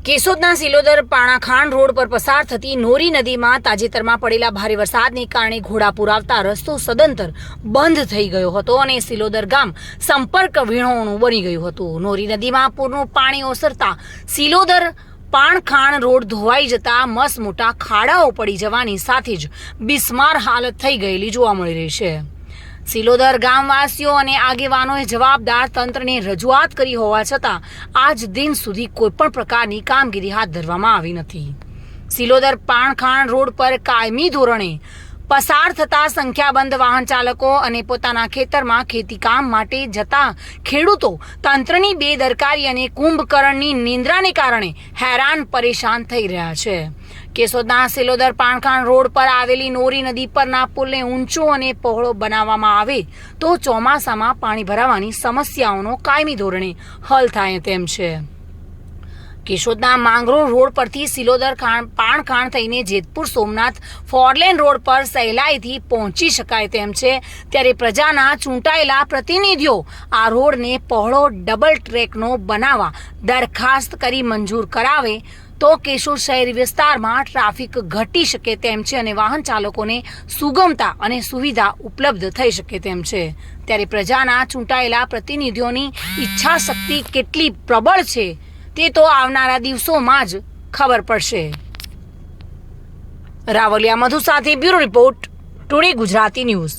કેશોદના સિલોદર પાણાખાંડ road પર પસાર થતી નોરી નદીમાં તાજેતરમાં પડેલા ભારે વરસાદને કારણે ઘોડાપુર આવતા રસ્તો સદંતર બંધ થઈ ગયો હતો અને સિલોદર ગામ સંપર્ક વિહોણું બની ગયું હતું। નોરી નદીમાં પૂરનું પાણી ઓસરતા સિલોદર પાણખાણ રોડ ધોવાઈ જતા મસમોટા ખાડાઓ પડી જવાની સાથે જ બિસ્માર હાલત થઈ ગયેલી જોવા મળી રહી છે। સિલોદર ગામવાસીઓ અને આગેવાનોએ જવાબદાર તંત્રને રજૂઆત કરી હોવા છતાં આજ દિન સુધી કોઈપણ પ્રકારની કામગીરી હાથ ધરવામાં આવી નથી। સિલોદર પાણખાણ રોડ પર કાયમી ધોરણે પસાર થતા સંખ્યાબંધ વાહન ચાલકો અને પોતાના ખેતરમાં ખેતીકામ માટે જતા ખેડૂતો તંત્રની બેદરકારી અને કુંભકર્ણની નિંદ્રાને કારણે હેરાન પરેશાન થઈ રહ્યા છે। કેશોદના સિલોદર પાણખાણ રોડ પર આવેલી નોરી નદી પરના પુલને ઊંચો અને પહોળો બનાવવામાં આવે તો ચોમાસામાં પાણી ભરાવાની સમસ્યાઓનો કાયમી ધોરણે હલ થાય તેમ છે। કેશોદના માંગરોળ રોડ પરથી સિલોદર પાણખાણ થઈને જેતપુર સોમનાથ ફોરલેન રોડ પર સહેલાઈથી પહોંચી શકાય તેમ છે, ત્યારે પ્રજાના ચૂંટાયેલા પ્રતિનિધિઓ આ રોડને પહોળો ડબલ ટ્રેકનો બનાવવા દરખાસ્ત કરી મંજૂર કરાવે તો કેશોદ શહેરી વિસ્તારમાં ટ્રાફિક ઘટી શકે તેમ છે અને વાહન ચાલકોને સુગમતા અને સુવિધા ઉપલબ્ધ થઈ શકે તેમ છે। ત્યારે પ્રજાના ચૂંટાયેલા પ્રતિનિધિઓની ઈચ્છા શક્તિ કેટલી પ્રબળ છે તે તો આવનારા દિવસોમાં જ ખબર પડશે। રાવલિયા મધુ સાથે bureau report, today Gujarati news.